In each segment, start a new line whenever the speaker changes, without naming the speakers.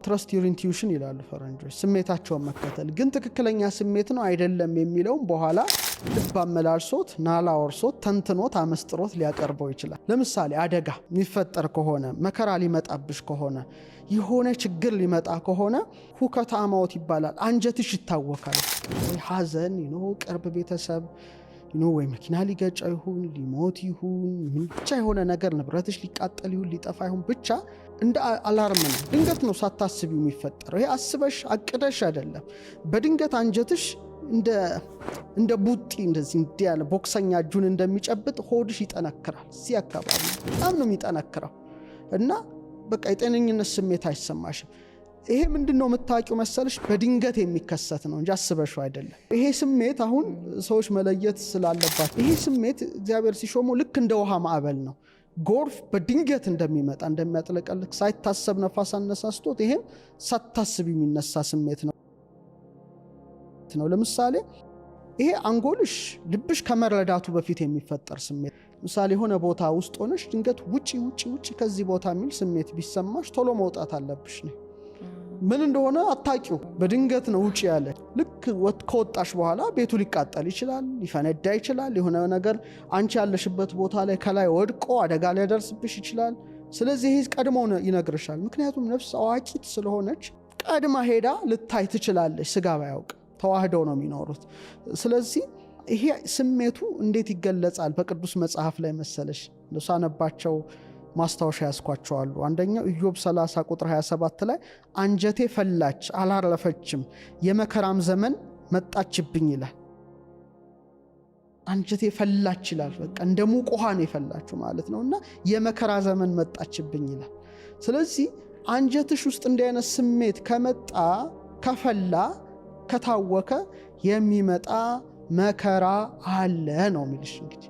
ትረስት ዩር ኢንቱዊሽን ይላሉ ፈረንጆች። ስሜታቸውን መከተል ግን ትክክለኛ ስሜት ነው አይደለም የሚለው በኋላ ልብ አመላልሶት ናላወርሶት ተንትኖት አመስጥሮት ሊያቀርበው ይችላል። ለምሳሌ አደጋ የሚፈጠር ከሆነ መከራ ሊመጣብሽ ከሆነ የሆነ ችግር ሊመጣ ከሆነ ሁከት አማውት ይባላል። አንጀትሽ ይታወካል። ሐዘን ቅርብ ቤተሰብ ወይ መኪና ሊገጫ ይሁን ሊሞት ይሁን ብቻ የሆነ ነገር ንብረትሽ ሊቃጠል ይሁን ሊጠፋ ይሁን ብቻ እንደ አላርም ነው። ድንገት ነው ሳታስቢው የሚፈጠረው። ይሄ አስበሽ አቅደሽ አይደለም። በድንገት አንጀትሽ እንደ ቡጢ እንደዚህ እንዲያለ ቦክሰኛ እጁን እንደሚጨብጥ ሆድሽ ይጠነክራል። እዚህ አካባቢ በጣም ነው የሚጠነክረው እና በቃ የጤነኝነት ስሜት አይሰማሽም። ይሄ ምንድነው የምታውቂው መሰለሽ? በድንገት የሚከሰት ነው እንጂ አስበሽው አይደለም። ይሄ ስሜት አሁን ሰዎች መለየት ስላለባቸው ይሄ ስሜት እግዚአብሔር ሲሾመው ልክ እንደ ውሃ ማዕበል ነው። ጎርፍ በድንገት እንደሚመጣ እንደሚያጥለቀልቅ ሳይታሰብ ነፋስ አነሳስቶት ይሄም ሳታስብ የሚነሳ ስሜት ነው። ለምሳሌ ይሄ አንጎልሽ ልብሽ ከመረዳቱ በፊት የሚፈጠር ስሜት። ምሳሌ የሆነ ቦታ ውስጥ ሆነሽ ድንገት ውጪ ከዚህ ቦታ የሚል ስሜት ቢሰማሽ ቶሎ መውጣት አለብሽ ነው። ምን እንደሆነ አታቂው። በድንገት ነው ውጪ ያለ። ልክ ከወጣሽ በኋላ ቤቱ ሊቃጠል ይችላል፣ ሊፈነዳ ይችላል። የሆነ ነገር አንቺ ያለሽበት ቦታ ላይ ከላይ ወድቆ አደጋ ሊያደርስብሽ ይችላል። ስለዚህ ይህ ቀድሞ ይነግርሻል። ምክንያቱም ነፍስ አዋቂት ስለሆነች ቀድማ ሄዳ ልታይ ትችላለች። ስጋ ባያውቅ ተዋህደው ነው የሚኖሩት። ስለዚህ ይሄ ስሜቱ እንዴት ይገለጻል በቅዱስ መጽሐፍ ላይ መሰለሽ? ሳነባቸው ማስታወሻ ያስኳቸዋሉ። አንደኛው ኢዮብ 30 ቁጥር 27 ላይ አንጀቴ ፈላች አላረፈችም የመከራም ዘመን መጣችብኝ ይላል። አንጀቴ ፈላች ይላል። በቃ እንደ ሙቅ ውሃ ነው የፈላችሁ ማለት ነውና የመከራ ዘመን መጣችብኝ ይላል። ስለዚህ አንጀትሽ ውስጥ እንዲህ አይነት ስሜት ከመጣ ከፈላ ከታወከ የሚመጣ መከራ አለ ነው የሚልሽ። እንግዲህ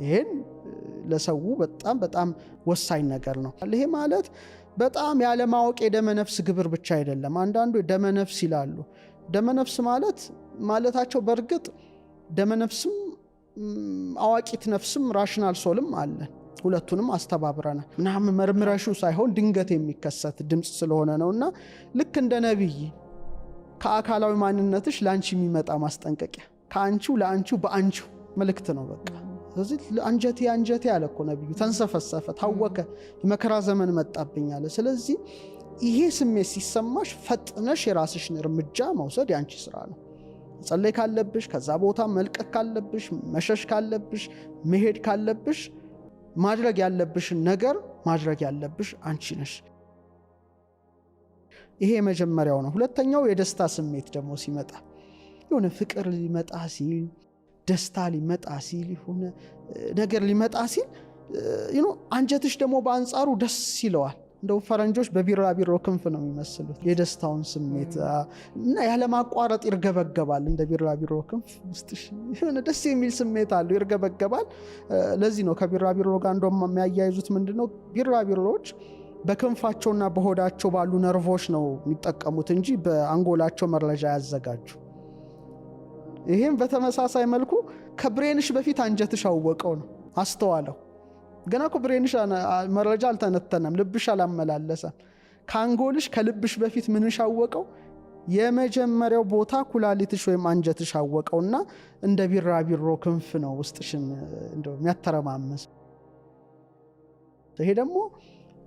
ይሄን ለሰው በጣም ወሳኝ ነገር ነው። ይሄ ማለት በጣም ያለማወቅ የደመነፍስ ግብር ብቻ አይደለም። አንዳንዱ ደመነፍስ ይላሉ። ደመነፍስ ማለታቸው በእርግጥ ደመነፍስም አዋቂት ነፍስም ራሽናል ሶልም አለ። ሁለቱንም አስተባብረናል። ምናምን መርምረሹ ሳይሆን ድንገት የሚከሰት ድምፅ ስለሆነ ነውና ልክ እንደ ነብይ ከአካላዊ ማንነትሽ ላንቺ የሚመጣ ማስጠንቀቂያ ከአንቺው ለአንቺው በአንቺው መልእክት ነው። በቃ ስለዚህ አንጀቴ አለ እኮ ነብዩ። ተንሰፈሰፈ፣ ታወከ፣ የመከራ ዘመን መጣብኝ አለ። ስለዚህ ይሄ ስሜት ሲሰማሽ ፈጥነሽ የራስሽን እርምጃ መውሰድ ያንቺ ስራ ነው። ጸለይ ካለብሽ፣ ከዛ ቦታ መልቀቅ ካለብሽ፣ መሸሽ ካለብሽ፣ መሄድ ካለብሽ፣ ማድረግ ያለብሽን ነገር ማድረግ ያለብሽ አንቺ ነሽ። ይሄ የመጀመሪያው ነው። ሁለተኛው የደስታ ስሜት ደግሞ ሲመጣ የሆነ ፍቅር ሊመጣ ሲል፣ ደስታ ሊመጣ ሲል፣ የሆነ ነገር ሊመጣ ሲል አንጀትሽ ደግሞ በአንጻሩ ደስ ይለዋል። እንደው ፈረንጆች በቢራቢሮ ክንፍ ነው የሚመስሉት የደስታውን ስሜት እና ያለማቋረጥ ይርገበገባል። እንደ ቢራቢሮ ክንፍ ውስጥሽ የሆነ ደስ የሚል ስሜት አለው፣ ይርገበገባል። ለዚህ ነው ከቢራቢሮ ጋር እንደውም የሚያያይዙት ምንድነው? ቢራቢሮዎች በክንፋቸውና በሆዳቸው ባሉ ነርቮች ነው የሚጠቀሙት እንጂ በአንጎላቸው መረጃ ያዘጋጁ። ይሄም በተመሳሳይ መልኩ ከብሬንሽ በፊት አንጀትሽ አወቀው ነው አስተዋለው። ገና እኮ ብሬንሽ መረጃ አልተነተነም፣ ልብሽ አላመላለሰም። ከአንጎልሽ ከልብሽ በፊት ምንሽ አወቀው? የመጀመሪያው ቦታ ኩላሊትሽ ወይም አንጀትሽ አወቀውና እንደ ቢራቢሮ ክንፍ ነው ውስጥሽን እንደው የሚያተረማመስ። ይሄ ደግሞ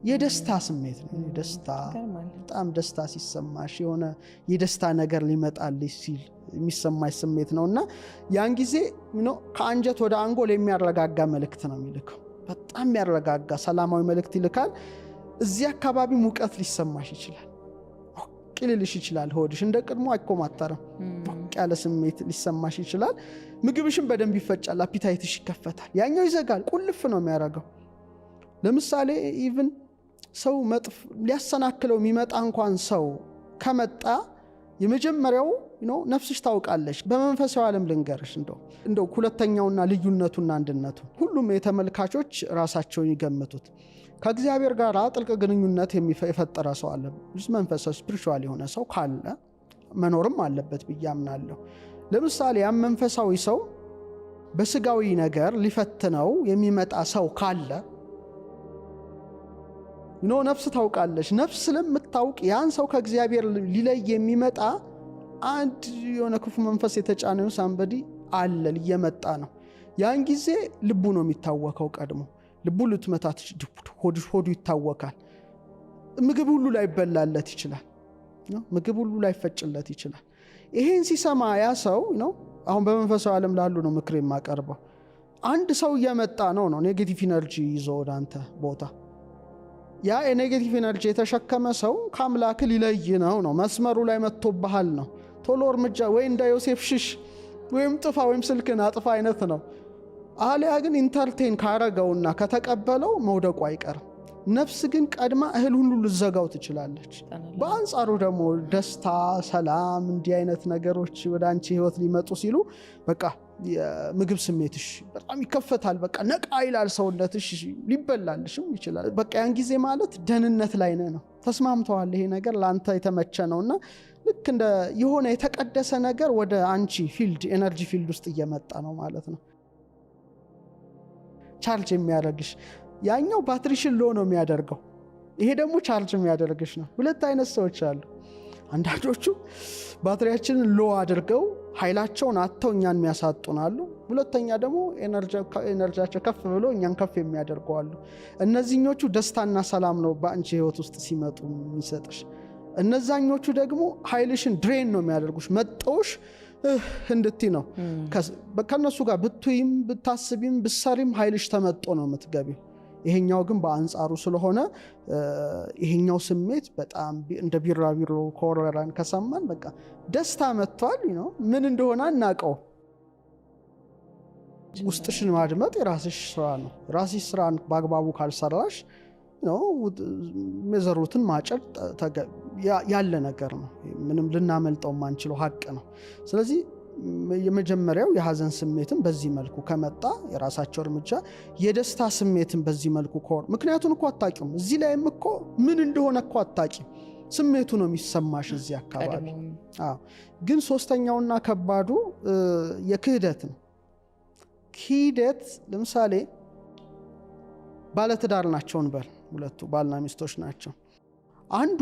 የደስታ ስሜት ነው። ደስታ በጣም ደስታ ሲሰማሽ የሆነ የደስታ ነገር ሊመጣልሽ ሲል የሚሰማሽ ስሜት ነውና ያን ጊዜ ከአንጀት ወደ አንጎል የሚያረጋጋ መልእክት ነው የሚልከው። በጣም የሚያረጋጋ ሰላማዊ መልእክት ይልካል። እዚህ አካባቢ ሙቀት ሊሰማሽ ይችላል፣ ሞቅ ሊልሽ ይችላል። ሆድሽ እንደ ቅድሞ አይኮማተርም፣ ሞቅ ያለ ስሜት ሊሰማሽ ይችላል። ምግብሽን በደንብ ይፈጫል፣ አፒታይትሽ ይከፈታል። ያኛው ይዘጋል፣ ቁልፍ ነው የሚያደርገው። ለምሳሌ ኢቭን ሰው ሊያሰናክለው የሚመጣ እንኳን ሰው ከመጣ የመጀመሪያው ነፍስሽ ታውቃለች። በመንፈሳዊ ዓለም ልንገርሽ እንደው ሁለተኛውና ልዩነቱና አንድነቱ ሁሉም የተመልካቾች ራሳቸውን ይገምቱት። ከእግዚአብሔር ጋር ጥልቅ ግንኙነት የፈጠረ ሰው አለ። መንፈሳዊ ስፒሪቹዋል የሆነ ሰው ካለ መኖርም አለበት ብዬ አምናለሁ። ለምሳሌ ያ መንፈሳዊ ሰው በስጋዊ ነገር ሊፈትነው የሚመጣ ሰው ካለ ነፍስ ታውቃለች። ነፍስ ስለምታውቅ ያን ሰው ከእግዚአብሔር ሊለይ የሚመጣ አንድ የሆነ ክፉ መንፈስ የተጫነው ሳምበዲ አለ እየመጣ ነው። ያን ጊዜ ልቡ ነው የሚታወከው። ቀድሞ ልቡ ልትመታት ሆዱ ይታወካል። ምግብ ሁሉ ላይ ይበላለት ይችላል። ምግብ ሁሉ ላይ ፈጭለት ይችላል። ይሄን ሲሰማ ያ ሰው አሁን በመንፈሳዊ ዓለም ላሉ ነው ምክር የማቀርበው። አንድ ሰው እየመጣ ነው ኔጌቲቭ ኢነርጂ ይዞ ወደ አንተ ቦታ። ያ የኔጌቲቭ ኢነርጂ የተሸከመ ሰው ከአምላክ ሊለይ ነው መስመሩ ላይ መጥቶብሃል ነው። ቶሎ እርምጃ ወይ እንደ ዮሴፍ ሽሽ ወይም ጥፋ ወይም ስልክን አጥፋ አይነት ነው። አሊያ ግን ኢንተርቴን ካረገውና ከተቀበለው መውደቁ አይቀርም። ነፍስ ግን ቀድማ እህል ሁሉ ልዘጋው ትችላለች። በአንጻሩ ደግሞ ደስታ፣ ሰላም እንዲህ አይነት ነገሮች ወደ አንቺ ህይወት ሊመጡ ሲሉ በቃ የምግብ ስሜትሽ በጣም ይከፈታል። በቃ ነቃ ይላል ሰውነትሽ፣ ሊበላልሽም ይችላል። በቃ ያን ጊዜ ማለት ደህንነት ላይ ነው። ተስማምተዋል። ይሄ ነገር ለአንተ የተመቸ ነውና ልክ እንደ የሆነ የተቀደሰ ነገር ወደ አንቺ ፊልድ ኤነርጂ ፊልድ ውስጥ እየመጣ ነው ማለት ነው። ቻርጅ የሚያደርግሽ ያኛው ባትሪሽን ሎ ነው የሚያደርገው። ይሄ ደግሞ ቻርጅ የሚያደርግሽ ነው። ሁለት አይነት ሰዎች አሉ። አንዳንዶቹ ባትሪያችንን ሎ አድርገው ኃይላቸውን አጥተው እኛን የሚያሳጡናሉ። ሁለተኛ ደግሞ ኤነርጂያቸው ከፍ ብሎ እኛን ከፍ የሚያደርገዋሉ። እነዚህኞቹ ደስታና ሰላም ነው በአንቺ ህይወት ውስጥ ሲመጡ የሚሰጥሽ። እነዛኞቹ ደግሞ ኃይልሽን ድሬን ነው የሚያደርጉሽ። መጠውሽ እንድትይ ነው። ከነሱ ጋር ብትይም ብታስቢም ብሰሪም ኃይልሽ ተመጦ ነው የምትገቢው። ይሄኛው ግን በአንጻሩ ስለሆነ ይሄኛው ስሜት በጣም እንደ ቢራቢሮ ኮረራን ከሰማን በቃ ደስታ መጥቷል ምን እንደሆነ እናቀው። ውስጥሽን ማድመጥ የራስሽ ስራ ነው። ራስሽ ስራን በአግባቡ ካልሰራሽ መዘሩትን ማጨድ ያለ ነገር ነው። ምንም ልናመልጠው ማንችለው ሀቅ ነው። ስለዚህ የመጀመሪያው የሐዘን ስሜትን በዚህ መልኩ ከመጣ የራሳቸው እርምጃ፣ የደስታ ስሜትን በዚህ መልኩ ምክንያቱን እኮ አታቂም። እዚህ ላይም እኮ ምን እንደሆነ እኮ አታቂም። ስሜቱ ነው የሚሰማሽ እዚህ አካባቢ። ግን ሶስተኛውና ከባዱ የክህደት ነው። ክህደት ለምሳሌ ባለትዳር ናቸው እንበል፣ ሁለቱ ባልና ሚስቶች ናቸው። አንዱ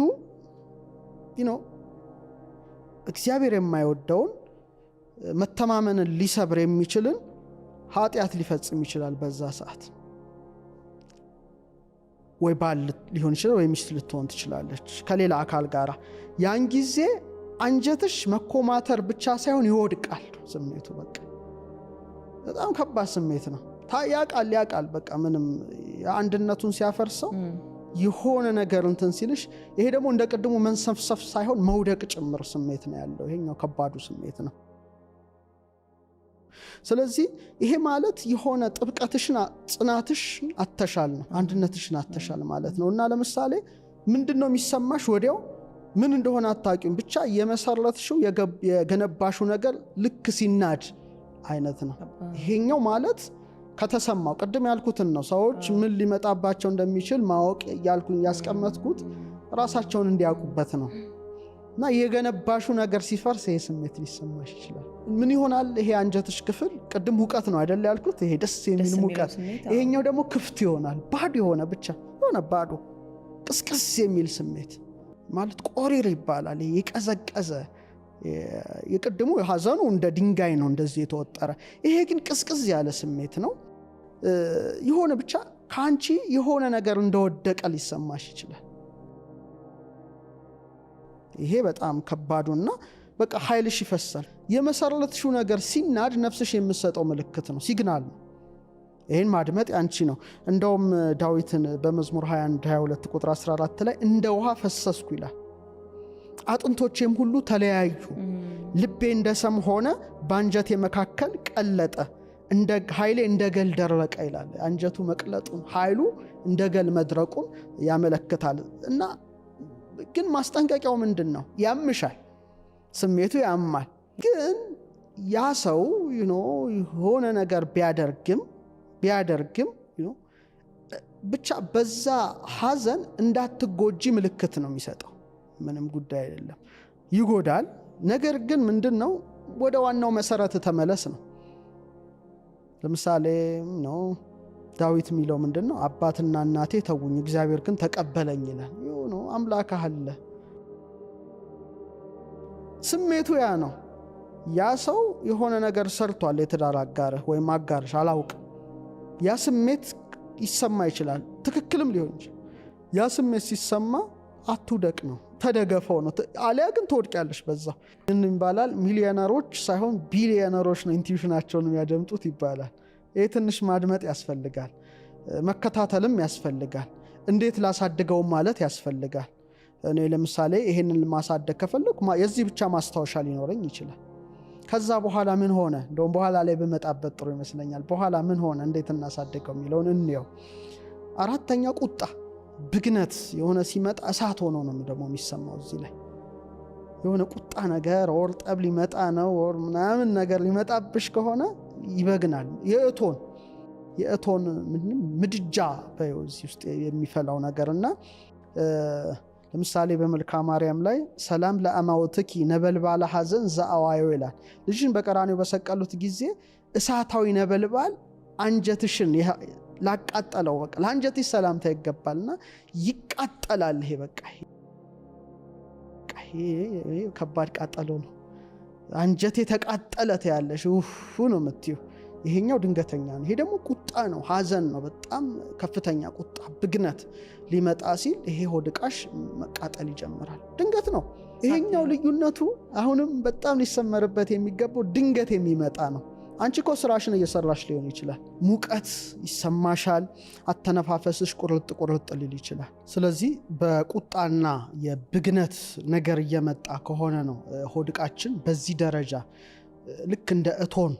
እግዚአብሔር የማይወደውን መተማመንን ሊሰብር የሚችልን ኃጢአት ሊፈጽም ይችላል። በዛ ሰዓት ወይ ባል ሊሆን ይችላል ወይ ሚስት ልትሆን ትችላለች ከሌላ አካል ጋር። ያን ጊዜ አንጀትሽ መኮማተር ብቻ ሳይሆን ይወድቃል ስሜቱ። በቃ በጣም ከባድ ስሜት ነው። ያቃል በቃ ምንም አንድነቱን ሲያፈርሰው የሆነ ነገር እንትን ሲልሽ፣ ይሄ ደግሞ እንደ ቅድሙ መንሰፍሰፍ ሳይሆን መውደቅ ጭምር ስሜት ነው ያለው። ይሄኛው ከባዱ ስሜት ነው። ስለዚህ ይሄ ማለት የሆነ ጥብቀትሽን ጽናትሽ አተሻል ነው፣ አንድነትሽን አተሻል ማለት ነው። እና ለምሳሌ ምንድነው የሚሰማሽ? ወዲያው ምን እንደሆነ አታውቂም፣ ብቻ የመሰረትሽው የገነባሽው ነገር ልክ ሲናድ አይነት ነው። ይሄኛው ማለት ከተሰማው ቅድም ያልኩትን ነው። ሰዎች ምን ሊመጣባቸው እንደሚችል ማወቅ ያልኩኝ ያስቀመጥኩት ራሳቸውን እንዲያውቁበት ነው። እና የገነባሹ ነገር ሲፈርስ ይሄ ስሜት ሊሰማሽ ይችላል። ምን ይሆናል? ይሄ አንጀትሽ ክፍል ቅድም ሙቀት ነው አይደል ያልኩት፣ ይሄ ደስ የሚል ሙቀት። ይሄኛው ደግሞ ክፍት ይሆናል፣ ባዶ የሆነ ብቻ የሆነ ባዶ ቅስቅስ የሚል ስሜት ማለት ቆሪር ይባላል። ይሄ የቀዘቀዘ የቅድሙ ሐዘኑ እንደ ድንጋይ ነው እንደዚህ የተወጠረ፣ ይሄ ግን ቅስቅስ ያለ ስሜት ነው። የሆነ ብቻ ካንቺ የሆነ ነገር እንደወደቀ ሊሰማሽ ይችላል። ይሄ በጣም ከባዱና በቃ ኃይልሽ ይፈሳል። የመሰረትሽው ነገር ሲናድ ነፍስሽ የምትሰጠው ምልክት ነው፣ ሲግናል ነው። ይሄን ማድመጥ ያንቺ ነው። እንደውም ዳዊትን በመዝሙር 21:22 ቁጥር 14 ላይ እንደ ውሃ ፈሰስኩ ይላል፣ አጥንቶቼም ሁሉ ተለያዩ፣ ልቤ እንደ ሰም ሆነ፣ በአንጀቴ መካከል ቀለጠ፣ እንደ ኃይሌ እንደ ገል ደረቀ ይላል። አንጀቱ መቅለጡን ኃይሉ እንደ ገል መድረቁን ያመለክታል። እና ግን ማስጠንቀቂያው ምንድን ነው? ያምሻል፣ ስሜቱ ያማል። ግን ያ ሰው የሆነ ነገር ቢያደርግም ብቻ በዛ ሐዘን እንዳትጎጂ ምልክት ነው የሚሰጠው። ምንም ጉዳይ አይደለም፣ ይጎዳል። ነገር ግን ምንድን ነው ወደ ዋናው መሰረት ተመለስ ነው። ለምሳሌ ዳዊት የሚለው ምንድነው? አባትና እናቴ ተውኝ እግዚአብሔር ግን ተቀበለኝ ይላል። ይሁን አምላክ አለ። ስሜቱ ያ ነው። ያ ሰው የሆነ ነገር ሰርቷል፣ የትዳር አጋርህ ወይም አጋርሽ አላውቅም። ያ ስሜት ይሰማ ይችላል፣ ትክክልም ሊሆን ይችላል። ያ ስሜት ሲሰማ አትውደቅ ነው፣ ተደገፈው ነው። አሊያ ግን ትወድቂያለሽ በዛው። ምን ይባላል? ሚሊዮነሮች ሳይሆን ቢሊዮነሮች ነው ኢንቲዩሽናቸውን የሚያደምጡት ይባላል። ይህ ትንሽ ማድመጥ ያስፈልጋል፣ መከታተልም ያስፈልጋል፣ እንዴት ላሳድገው ማለት ያስፈልጋል። እኔ ለምሳሌ ይሄንን ማሳደግ ከፈለኩ የዚህ ብቻ ማስታወሻ ሊኖረኝ ይችላል። ከዛ በኋላ ምን ሆነ? እንደውም በኋላ ላይ በመጣበት ጥሩ ይመስለኛል። በኋላ ምን ሆነ፣ እንዴት እናሳድገው የሚለውን እንየው። አራተኛ ቁጣ፣ ብግነት የሆነ ሲመጣ እሳት ሆኖ ነው ደግሞ የሚሰማው። እዚህ ላይ የሆነ ቁጣ ነገር ወር ጠብ ሊመጣ ነው ወር ምናምን ነገር ሊመጣብሽ ከሆነ ይበግናል። የእቶን ምድጃ በዚህ ውስጥ የሚፈላው ነገርና ለምሳሌ በመልክዓ ማርያም ላይ ሰላም ለአማውትኪ ነበልባለ ሐዘን ዘአዋዮ ይላል። ልጅን በቀራንዮ በሰቀሉት ጊዜ እሳታዊ ነበልባል አንጀትሽን ላቃጠለው፣ በቃ ለአንጀትሽ ሰላምታ ይገባልና ይቃጠላል። ይሄ በቃ ይሄ ከባድ ቃጠሎ ነው። አንጀቴ ተቃጠለ ትያለሽ፣ ውፉ ነው የምትይው። ይሄኛው ድንገተኛ ነው። ይሄ ደግሞ ቁጣ ነው፣ ሐዘን ነው፣ በጣም ከፍተኛ ቁጣ፣ ብግነት ሊመጣ ሲል ይሄ ሆድቃሽ መቃጠል ይጀምራል። ድንገት ነው። ይሄኛው ልዩነቱ አሁንም በጣም ሊሰመርበት የሚገባው ድንገት የሚመጣ ነው። አንቺ እኮ ስራሽን እየሰራሽ ሊሆን ይችላል። ሙቀት ይሰማሻል፣ አተነፋፈስሽ ቁርጥ ቁርጥ ሊል ይችላል። ስለዚህ በቁጣና የብግነት ነገር እየመጣ ከሆነ ነው ሆድቃችን በዚህ ደረጃ ልክ እንደ እቶን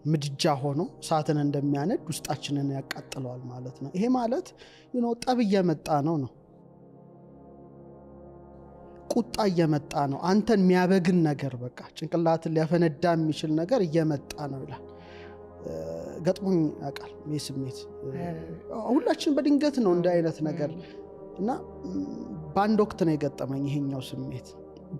ምድጃ ሆኖ እሳትን እንደሚያነድ ውስጣችንን ያቃጥለዋል ማለት ነው። ይሄ ማለት ጠብ እየመጣ ነው። ቁጣ እየመጣ ነው። አንተን የሚያበግን ነገር በቃ ጭንቅላትን ሊያፈነዳ የሚችል ነገር እየመጣ ነው ይላል። ገጥሞኝ ያውቃል ይህ ስሜት። ሁላችን በድንገት ነው እንደ አይነት ነገር እና በአንድ ወቅት ነው የገጠመኝ ይሄኛው ስሜት።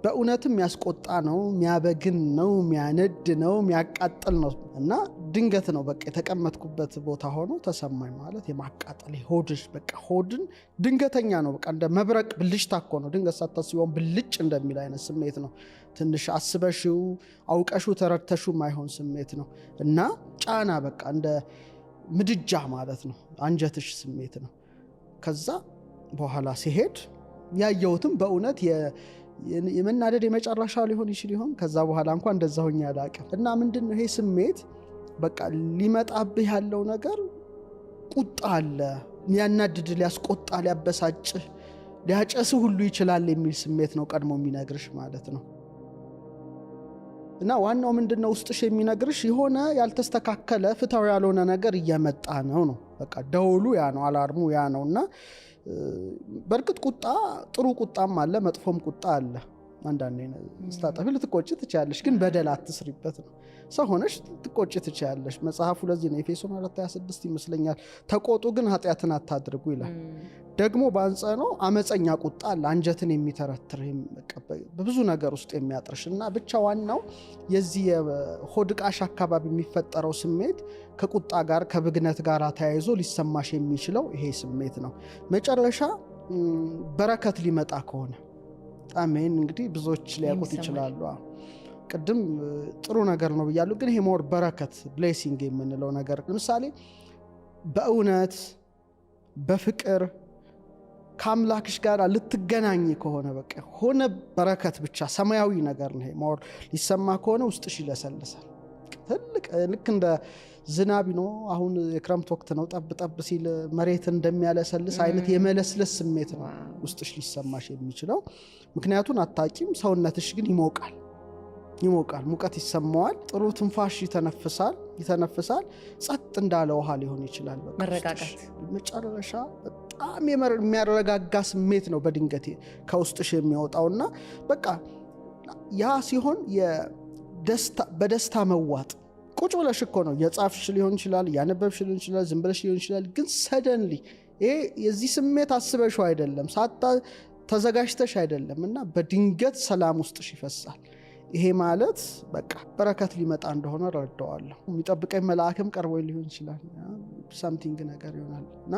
በእውነትም የሚያስቆጣ ነው፣ የሚያበግን ነው፣ የሚያነድ ነው፣ የሚያቃጥል ነው እና ድንገት ነው በቃ የተቀመጥኩበት ቦታ ሆኖ ተሰማኝ። ማለት የማቃጠል ሆድሽ በቃ ሆድን ድንገተኛ ነው። በቃ እንደ መብረቅ ብልጭታ እኮ ነው። ድንገት ሳታስቢው ብልጭ እንደሚል አይነት ስሜት ነው። ትንሽ አስበሽው አውቀሽው ተረድተሽው ማይሆን ስሜት ነው እና ጫና በቃ እንደ ምድጃ ማለት ነው። አንጀትሽ ስሜት ነው። ከዛ በኋላ ሲሄድ ያየሁትም በእውነት የመናደድ የመጨረሻ ሊሆን ይችል ይሆን። ከዛ በኋላ እንኳን እንደዛ ሆኜ አላውቅም። እና ምንድነው ይሄ ስሜት? በቃ ሊመጣብህ ያለው ነገር ቁጣ አለ። ሊያናድድ፣ ሊያስቆጣ፣ ሊያበሳጭ፣ ሊያጨስ ሁሉ ይችላል የሚል ስሜት ነው ቀድሞ የሚነግርሽ ማለት ነው። እና ዋናው ምንድነው ውስጥሽ የሚነግርሽ የሆነ ያልተስተካከለ ፍትሃዊ ያልሆነ ነገር እየመጣ ነው። በቃ ደውሉ ያ ነው፣ አላርሙ ያ ነውና በርግጥ ቁጣ ጥሩ ቁጣም አለ፣ መጥፎም ቁጣ አለ። አንዳንዴ ስታጠፊ ልትቆጭ ትችያለሽ፣ ግን በደል አትስሪበት ነው። ሰው ሆነሽ ልትቆጭ ትችያለሽ። መጽሐፉ ለዚህ ነው ኤፌሶን 4:26 ይመስለኛል፣ ተቆጡ ግን ኃጢአትን አታድርጉ ይላል። ደግሞ በአንጻሩ አመፀኛ ቁጣ አለ፣ አንጀትን የሚተረትር በብዙ ነገር ውስጥ የሚያጥርሽ እና ብቻ ዋናው የዚህ የሆድቃሽ አካባቢ የሚፈጠረው ስሜት ከቁጣ ጋር ከብግነት ጋር ተያይዞ ሊሰማሽ የሚችለው ይሄ ስሜት ነው። መጨረሻ በረከት ሊመጣ ከሆነ አሜን። እንግዲህ ብዙዎች ሊያውቁት ይችላሉ። ቅድም ጥሩ ነገር ነው ብያለሁ፣ ግን ይሄ ሞር በረከት ብሌሲንግ የምንለው ነገር ለምሳሌ በእውነት በፍቅር ከአምላክሽ ጋር ልትገናኝ ከሆነ በቃ ሆነ በረከት ብቻ ሰማያዊ ነገር ነው ሞር ሊሰማ ከሆነ ውስጥሽ ይለሰልሳል። ትልቅ ልክ እንደ ዝናብ ነው። አሁን የክረምት ወቅት ነው። ጠብ ጠብ ሲል መሬት እንደሚያለሰልስ አይነት የመለስለስ ስሜት ነው ውስጥሽ ሊሰማሽ የሚችለው። ምክንያቱን አታቂም። ሰውነትሽ ግን ይሞቃል፣ ሙቀት ይሰማዋል። ጥሩ ትንፋሽ ይተነፍሳል። ጸጥ እንዳለ ውሃ ሊሆን ይችላል።
መረጋጋት
መጨረሻ በጣም የሚያረጋጋ ስሜት ነው በድንገት ከውስጥሽ የሚወጣውና በቃ ያ ሲሆን በደስታ መዋጥ። ቁጭ ብለሽ እኮ ነው የጻፍሽ ሊሆን ይችላል፣ ያነበብሽ ሊሆን ይችላል፣ ዝም ብለሽ ሊሆን ይችላል። ግን ሰደንሊ ይሄ የዚህ ስሜት አስበሽው አይደለም፣ ተዘጋጅተሽ አይደለም እና በድንገት ሰላም ውስጥሽ ይፈሳል። ይሄ ማለት በቃ በረከት ሊመጣ እንደሆነ ረዳዋለሁ። የሚጠብቀኝ መልአክም ቀርቦ ሊሆን ይችላል፣ ሳምቲንግ ነገር ይሆናል። እና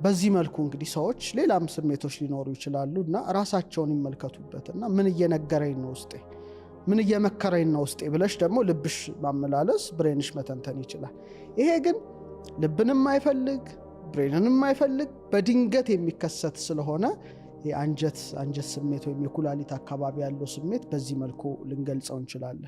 በዚህ መልኩ እንግዲህ ሰዎች ሌላም ስሜቶች ሊኖሩ ይችላሉ እና ራሳቸውን ይመልከቱበት እና ምን እየነገረኝ ነው ውስጤ፣ ምን እየመከረኝ ነው ውስጤ ብለሽ ደግሞ ልብሽ ማመላለስ ብሬንሽ መተንተን ይችላል። ይሄ ግን ልብንም አይፈልግ ብሬንንም አይፈልግ በድንገት የሚከሰት ስለሆነ የአንጀት ስሜት ወይም የኩላሊት አካባቢ ያለው ስሜት በዚህ መልኩ ልንገልጸው እንችላለን።